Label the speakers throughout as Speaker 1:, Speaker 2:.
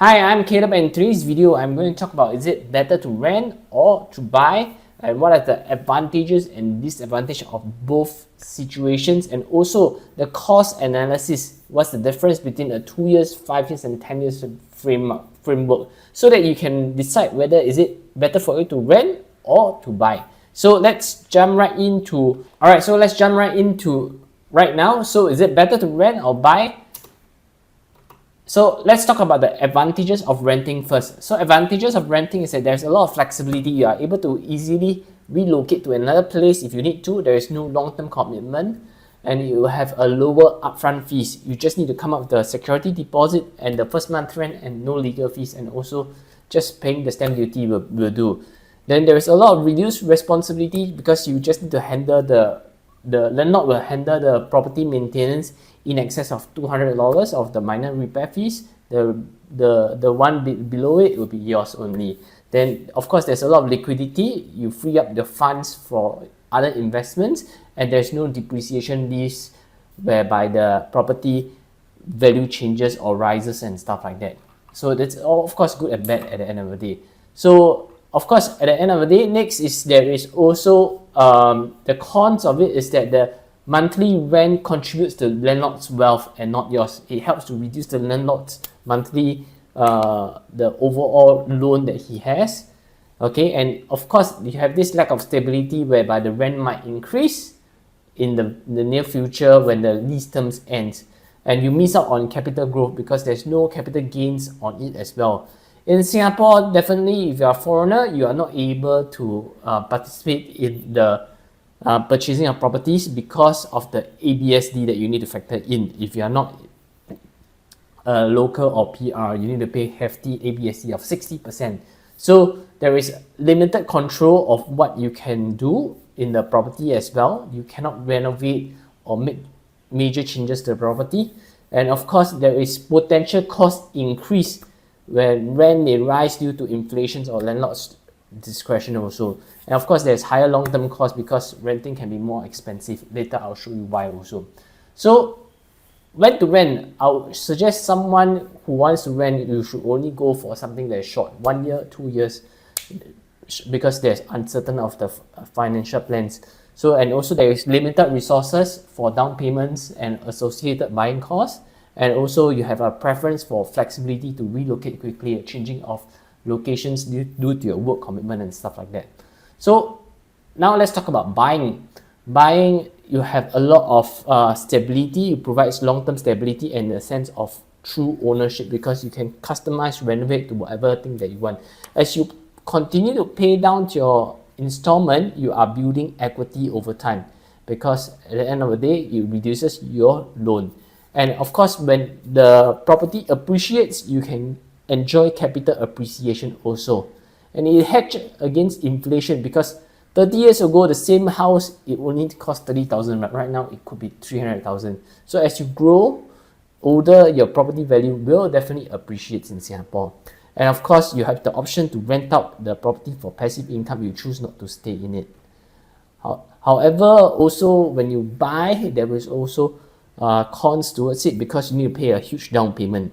Speaker 1: Hi, I'm Caleb, and in today's video I'm going to talk about is it better to rent or to buy, and what are the advantages and disadvantages of both situations, and also the cost analysis. What's the difference between a 2 years, 5 years and 10 years framework, so that you can decide whether is it better for you to rent or to buy. So let's jump right into right now. So is it better to rent or buy? So let's talk about the advantages of renting first. So advantages of renting is that there's a lot of flexibility. You are able to easily relocate to another place if you need to. There is no long-term commitment, and you have a lower upfront fees. You just need to come up with the security deposit and the first month rent, and no legal fees, and also just paying the stamp duty will do. Then there is a lot of reduced responsibility because you just need to handle the landlord will handle the property maintenance in excess of $200 of the minor repair fees. The one below it will be yours only. Then of course there's a lot of liquidity. You free up the funds for other investments, and there's no depreciation lease whereby the property value changes or rises and stuff like that. So that's all, of course, good and bad at the end of the day. So of course, at the end of the day, next is there is also the cons of it is that the monthly rent contributes to landlord's wealth and not yours. It helps to reduce the landlord's monthly the overall loan that he has. Okay, and of course you have this lack of stability whereby the rent might increase in the near future when the lease terms ends, and you miss out on capital growth because there's no capital gains on it as well. In Singapore, definitely if you're a foreigner, you are not able to participate in the purchasing of properties because of the ABSD that you need to factor in. If you are not a local or PR, you need to pay hefty ABSD of 60%. So there is limited control of what you can do in the property as well. You cannot renovate or make major changes to the property. And of course, there is potential cost increase when rent may rise due to inflation or landlord's discretion also. And of course, there's higher long-term cost because renting can be more expensive. Later, I'll show you why also. So when to rent, I would suggest someone who wants to rent, you should only go for something that is short, 1 year, 2 years, because there's uncertain of the financial plans. So, and also there is limited resources for down payments and associated buying costs. And also you have a preference for flexibility to relocate quickly, a changing of locations due to your work commitment and stuff like that. So now let's talk about buying. Buying, you have a lot of stability. It provides long-term stability and a sense of true ownership because you can customize, renovate to whatever thing that you want. As you continue to pay down your installment, you are building equity over time because at the end of the day, it reduces your loan. And of course, when the property appreciates, you can enjoy capital appreciation also. And it hedges against inflation because 30 years ago, the same house, it only cost 30,000. But right now, it could be 300,000. So as you grow older, your property value will definitely appreciate in Singapore. And of course, you have the option to rent out the property for passive income. You choose not to stay in it. However, also when you buy, there is also cons towards it because you need to pay a huge down payment.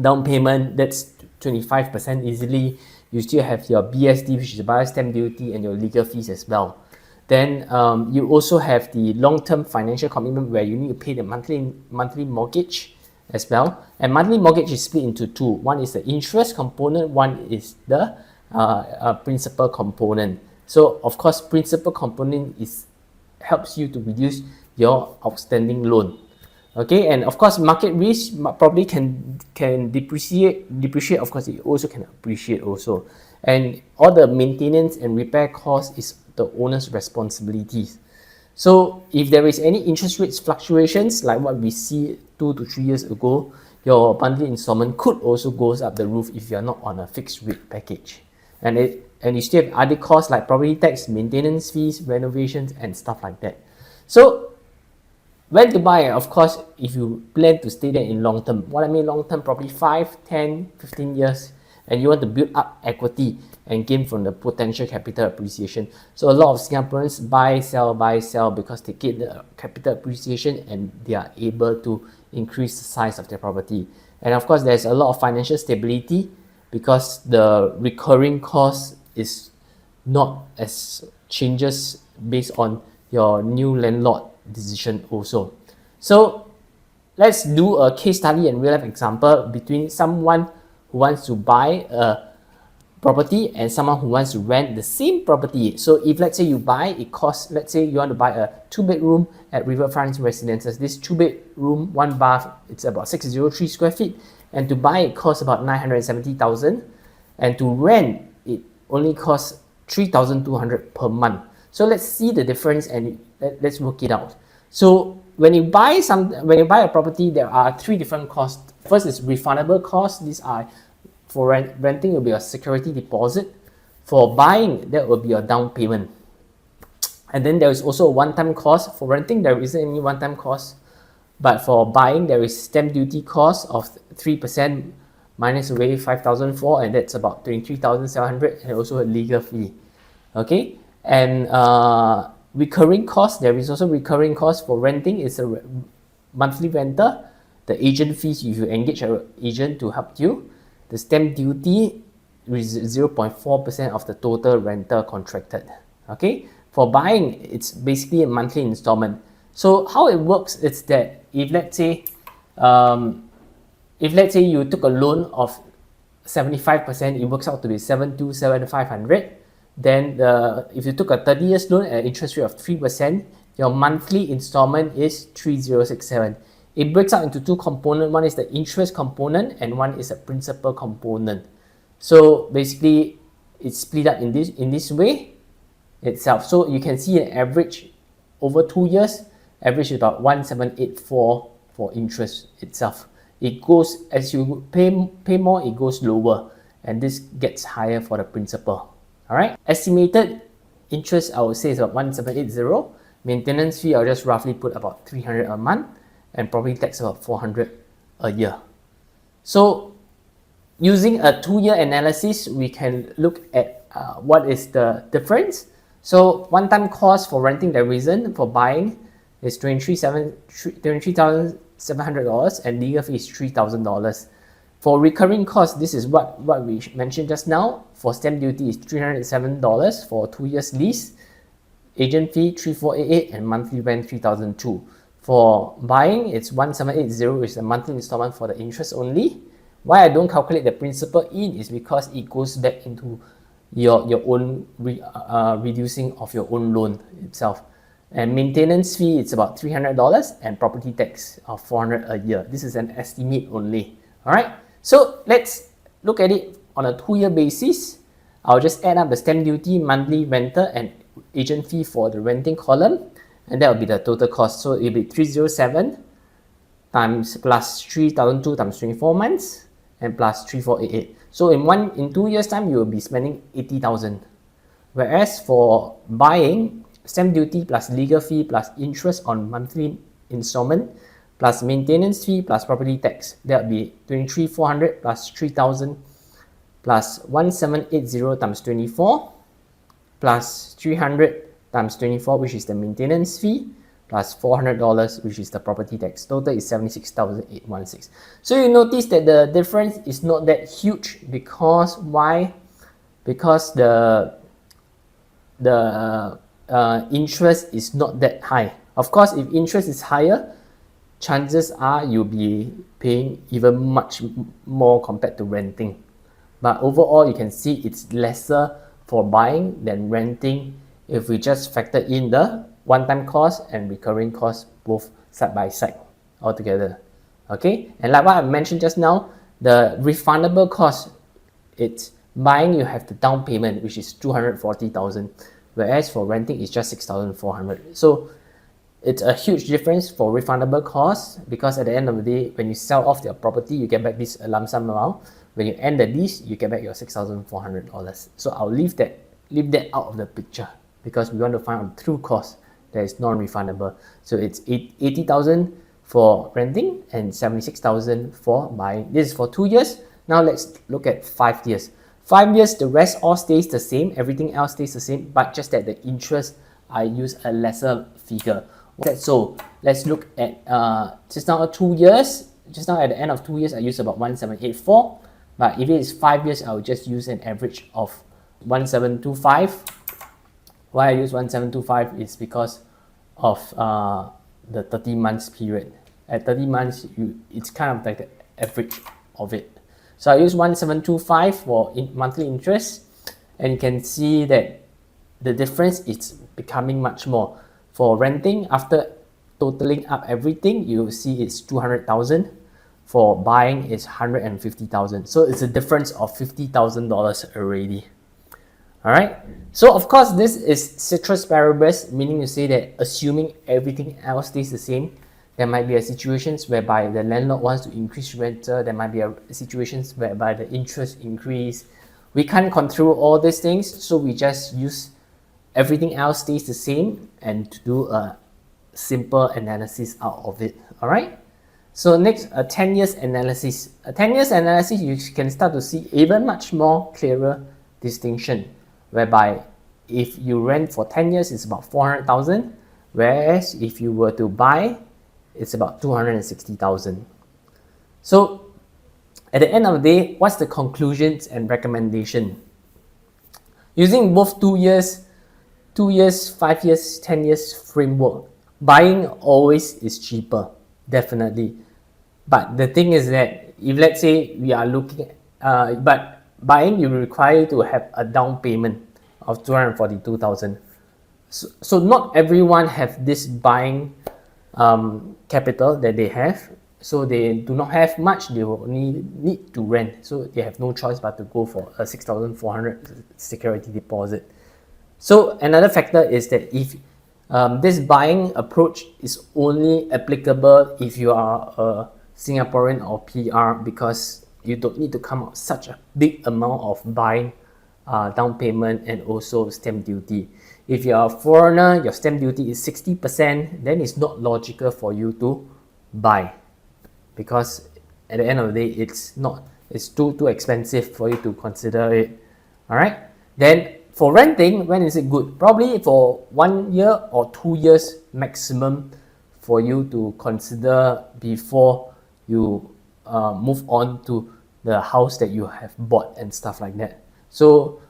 Speaker 1: Down payment, that's 25% easily. You still have your BSD, which is the buyer stamp duty, and your legal fees as well. Then you also have the long-term financial commitment where you need to pay the monthly mortgage as well. And monthly mortgage is split into two. One is the interest component, one is the principal component. So of course, principal component helps you to reduce your outstanding loan. Okay, and of course market risk probably can depreciate. Of course, it also can appreciate also, and all the maintenance and repair costs is the owner's responsibilities. So if there is any interest rates fluctuations like what we see 2 to 3 years ago, your monthly installment could also goes up the roof if you are not on a fixed rate package. And you still have other costs like property tax, maintenance fees, renovations, and stuff like that. So when to buy, of course, if you plan to stay there in long term. What I mean long term, probably 5, 10, 15 years, and you want to build up equity and gain from the potential capital appreciation. So a lot of Singaporeans buy, sell because they get the capital appreciation and they are able to increase the size of their property. And of course, there's a lot of financial stability because the recurring cost is not as changes based on your new landlord decision also. So let's do a case study and real life example between someone who wants to buy a property and someone who wants to rent the same property. So if let's say you buy, it costs, let's say you want to buy a 2-bedroom at Riverfront Residences. This 2-bedroom, 1 bath, it's about 603 square feet. And to buy, it costs about 970,000. And to rent, it only costs 3,200 per month. So let's see the difference and let's work it out. So when you buy a property, there are 3 different costs. First is refundable costs. These are for renting will be a security deposit. For buying, that will be a down payment. And then there is also a one-time cost. For renting, there isn't any one-time cost. But for buying, there is stamp duty cost of 3% minus away 5,004, and that's about 23,700, and also a legal fee. Okay, and recurring cost, there is also recurring cost for renting. It's a monthly renter, the agent fees if you engage an agent to help you, the stamp duty is 0.4% of the total rental contracted. Okay, for buying, it's basically a monthly installment. So how it works is that if let's say you took a loan of 75%, it works out to be 727,500. Then if you took a 30 years loan at an interest rate of 3%, your monthly installment is 3067. It breaks out into 2 components. One is the interest component and one is a principal component. So basically, it's split up in this way itself. So you can see an average over 2 years, average is about 1784 for interest itself. It goes, as you pay more, it goes lower, and this gets higher for the principal. All right, estimated interest I would say is about 1780. Maintenance fee I'll just roughly put about 300 a month, and property tax about 400 a year. So using a 2-year analysis, we can look at what is the difference. So one-time cost for renting the reason for buying is $23,700 and legal fee is $3,000. For recurring costs, this is what we mentioned just now. For stamp duty is $307 for 2 years lease, agent fee 3488, and monthly rent 3,002. For buying, it's 1780, which is a monthly installment for the interest only. Why I don't calculate the principal in is because it goes back into your own reducing of your own loan itself. And maintenance fee, it's about $300, and property tax of 400 a year. This is an estimate only. All right. So let's look at it on a 2-year basis. I'll just add up the stamp duty, monthly rental, and agent fee for the renting column, and that will be the total cost. So it will be 307 times plus 3,002 times 24 months and plus 3488. So in 2 years time, you will be spending 80,000. Whereas for buying, stamp duty plus legal fee plus interest on monthly installment plus maintenance fee plus property tax, that will be 23,400 plus 3,000 plus 1780 times 24 plus 300 times 24, which is the maintenance fee, plus $400, which is the property tax. Total is 76,816. So you notice that the difference is not that huge because why? Because the interest is not that high. Of course, if interest is higher, chances are you'll be paying even much more compared to renting. But overall, you can see it's lesser for buying than renting if we just factor in the one-time cost and recurring cost both side by side altogether. Okay, and like what I mentioned just now, the refundable cost, it's buying you have the down payment, which is 240,000, whereas for renting it's just 6,400. So it's a huge difference for refundable costs, because at the end of the day, when you sell off your property, you get back this lump sum amount. When you end the lease, you get back your $6,400. So I'll leave that out of the picture because we want to find out the true cost that is non-refundable. So it's 80,000 for renting and 76,000 for buying. This is for 2 years. Now let's look at 5 years. 5 years, the rest all stays the same. Everything else stays the same, but just that the interest, I use a lesser figure. So let's look at just now 2 years. just now at the end of 2 years, I use about 1784. But if it is 5 years, I will just use an average of 1725. Why I use 1725 is because of the 30 months period. At 30 months, it's kind of like the average of it. So I use 1725 for monthly interest, and you can see that the difference is becoming much more. For renting, after totaling up everything, you will see it's 200,000. For buying, it's 150,000. So it's a difference of $50,000 already. All right. So of course, this is ceteris paribus, meaning to say that assuming everything else stays the same, there might be a situations whereby the landlord wants to increase rental. There might be situations whereby the interest increase. We can't control all these things, so we just use everything else stays the same and to do a simple analysis out of it. All right. So next, a 10 years analysis. A 10 years analysis, you can start to see even much more clearer distinction, whereby if you rent for 10 years, it's about 400,000, whereas if you were to buy, it's about 260,000. So at the end of the day, what's the conclusions and recommendation? Using both 2 years, 5 years, 10 years framework, buying always is cheaper, definitely. But the thing is that if let's say we are looking at, but buying, you require to have a down payment of 242,000. So not everyone have this buying capital that they have. So they do not have much, they will only need to rent. So they have no choice but to go for a 6,400 security deposit. So another factor is that if this buying approach is only applicable if you are a Singaporean or PR, because you don't need to come out such a big amount of buying down payment and also stamp duty. If you are a foreigner, your stamp duty is 60%, then it's not logical for you to buy, because at the end of the day, it's too expensive for you to consider it. All right. Then for renting, when is it good? Probably for 1 year or 2 years maximum for you to consider before you move on to the house that you have bought and stuff like that. So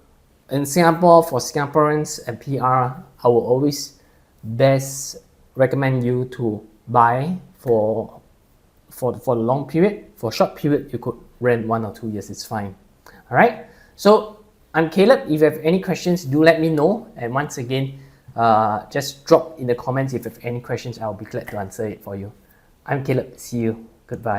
Speaker 1: in Singapore, for Singaporeans and PR, I will always best recommend you to buy for the long period. For short period, you could rent 1 or 2 years, it's fine. All right. So I'm Caleb. If you have any questions, do let me know. And once again, just drop in the comments if you have any questions. I'll be glad to answer it for you. I'm Caleb. See you. Goodbye.